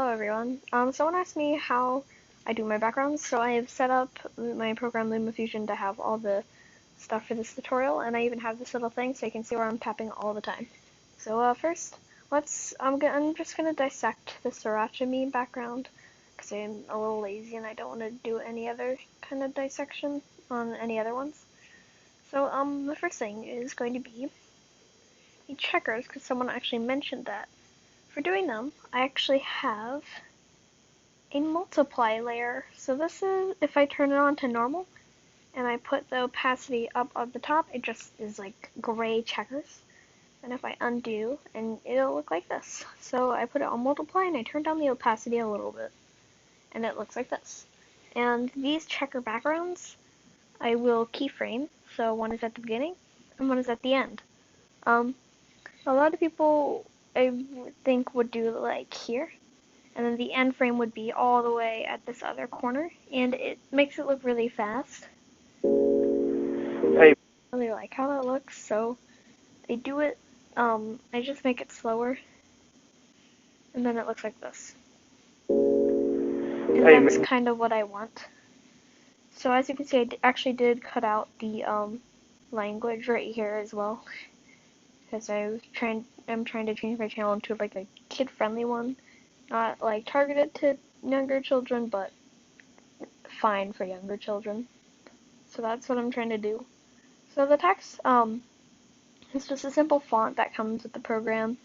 Hello everyone. Someone asked me how I do my backgrounds, so I have set up my program LumaFusion to have all the stuff for this tutorial, and I even have this little thing so you can see where I'm tapping all the time. So first, I'm just gonna dissect the Sriracha meme background because I'm a little lazy and I don't want to do any other kind of dissection on any other ones. So the first thing is going to be the checkers because someone actually mentioned that. For doing them, I actually have a multiply layer. So this is, if I turn it on to normal and I put the opacity up on the top, it just is like gray checkers. And if I undo, and it'll look like this. So I put it on multiply and I turn down the opacity a little bit, and it looks like this. And these checker backgrounds, I will keyframe. So one is at the beginning and one is at the end. A lot of people I think would do like here, and then the end frame would be all the way at this other corner, and it makes it look really fast. Hey. I really like how that looks, so I do it, I just make it slower, and then it looks like this. And that's kind of what I want. So as you can see, I actually did cut out the language right here as well, because I'm trying to change my channel into like a kid-friendly one, not like targeted to younger children, but fine for younger children. So that's what I'm trying to do. So the text is just a simple font that comes with the program,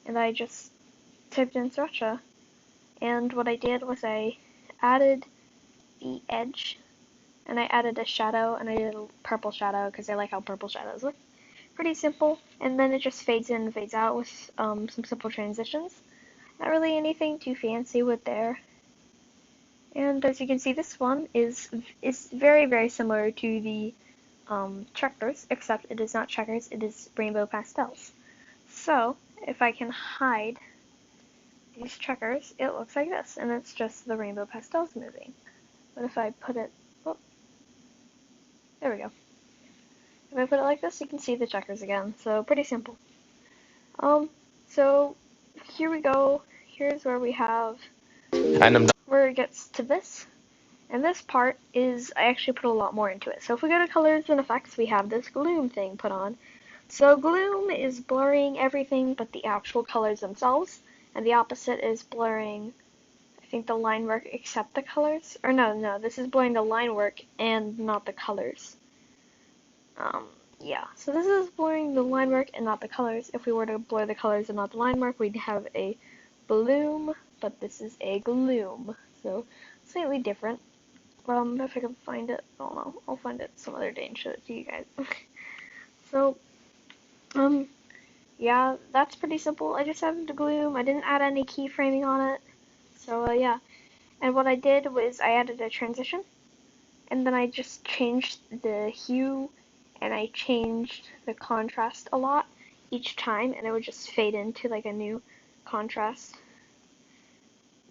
and I just typed in Sriracha. And what I did was I added the edge, and I added a shadow, and I did a purple shadow because I like how purple shadows look. Pretty simple, and then it just fades in and fades out with some simple transitions. Not really anything too fancy with there. And as you can see, this one is very, very similar to the checkers, except it is not checkers, it is rainbow pastels. So if I can hide these checkers, it looks like this, and it's just the rainbow pastels moving. But if I put it, oh, there we go. If I put it like this, you can see the checkers again. So pretty simple. So here we go. Here's where we have where it gets to this. And this part is, I actually put a lot more into it. So if we go to colors and effects, we have this gloom thing put on. So gloom is blurring everything but the actual colors themselves, and the opposite is blurring, I think, the line work except the colors. Or no, this is blurring the line work and not the colors. Yeah, so this is blurring the line work and not the colors. If we were to blur the colors and not the line work, we'd have a bloom, but this is a gloom. So slightly different. If I can find it, I don't know. I'll find it some other day and show it to you guys. So, yeah, that's pretty simple. I just added the gloom. I didn't add any keyframing on it. So, yeah. And what I did was I added a transition, and then I just changed the hue, and I changed the contrast a lot each time, and it would just fade into like a new contrast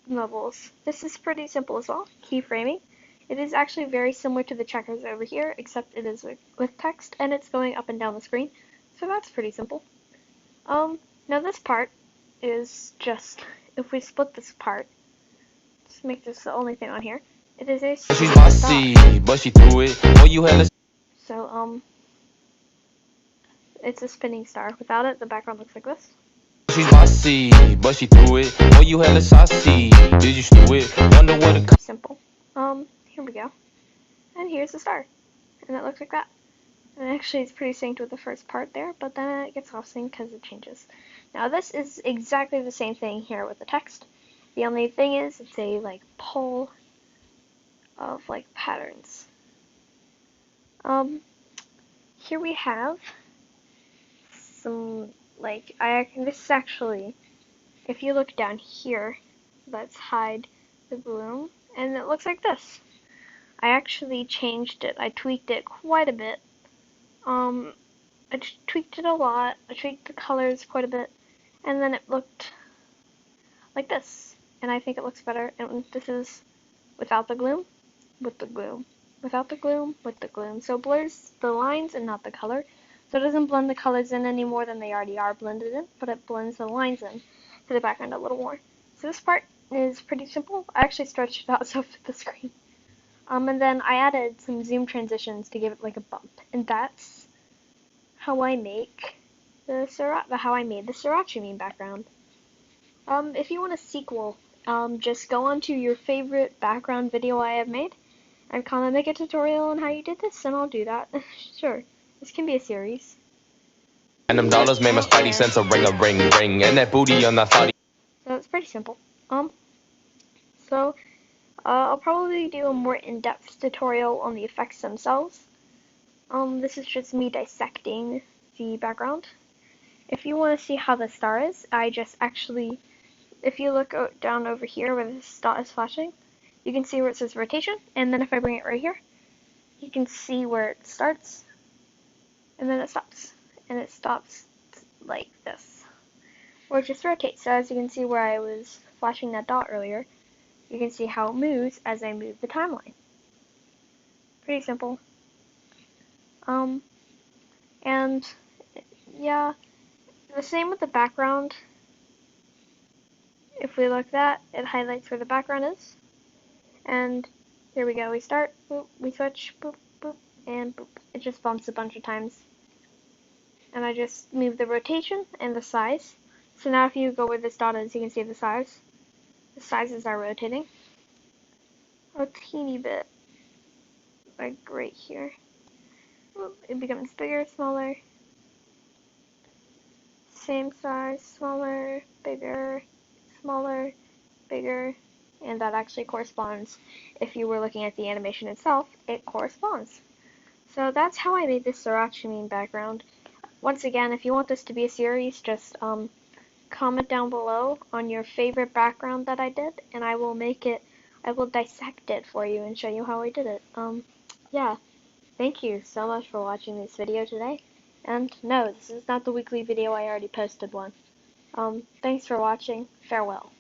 levels. This is pretty simple as well, keyframing. It is actually very similar to the checkers over here, except it is with text, and it's going up and down the screen, so that's pretty simple. Now this part is just, if we split this part, just make this the only thing on here, it is a She's bossy, but she threw it. Oh, you hella. So, it's a spinning star. Without it, the background looks like this. She's bossy, but she threw it. Oh, you hella saucy. Did you stew it? Wonder what a. Simple. Here we go. And here's the star. And it looks like that. And actually it's pretty synced with the first part there, but then it gets off sync because it changes. Now this is exactly the same thing here with the text. The only thing is it's a like pull of like patterns. Here we have some like this is actually, if you look down here, let's hide the bloom, and it looks like this. I actually changed it. I tweaked it quite a bit. I tweaked it a lot. I tweaked the colors quite a bit, and then it looked like this. And I think it looks better. And this is without the gloom, with the gloom, without the gloom, with the gloom. So it blurs the lines and not the color. So it doesn't blend the colors in any more than they already are blended in, but it blends the lines in to the background a little more. So this part is pretty simple. I actually stretched it out so fit the screen. And then I added some zoom transitions to give it like a bump, and that's how I make how I made the Sriracha meme background. If you want a sequel, just go onto your favorite background video I have made and kind of make a tutorial on how you did this, and I'll do that. Sure, this can be a series. And them dollars made my spidey sense a ring, ring. And that booty on that thought. So it's pretty simple. So I'll probably do a more in-depth tutorial on the effects themselves. This is just me dissecting the background. If you want to see how the star is, I just actually, if you look down over here where the star is flashing, you can see where it says rotation, and then if I bring it right here, you can see where it starts, and then it stops, and it stops like this, or it just rotates. So as you can see where I was flashing that dot earlier, you can see how it moves as I move the timeline. Pretty simple. And yeah, the same with the background. If we look that, it highlights where the background is. And here we go, we start, boop, we switch, boop, boop, and boop. It just bumps a bunch of times. And I just move the rotation and the size. So now if you go where this dot is, you can see the size. The sizes are rotating a teeny bit, like right here. It becomes bigger, smaller, same size, smaller, bigger, smaller, bigger, and that actually corresponds. If you were looking at the animation itself, it corresponds. So that's how I made this Sriracha meme background. Once again, if you want this to be a series, just comment down below on your favorite background that I did, and I will dissect it for you and show you how I did it. Yeah, thank you so much for watching this video today. And no, this is not the weekly video, I already posted one. Thanks for watching. Farewell.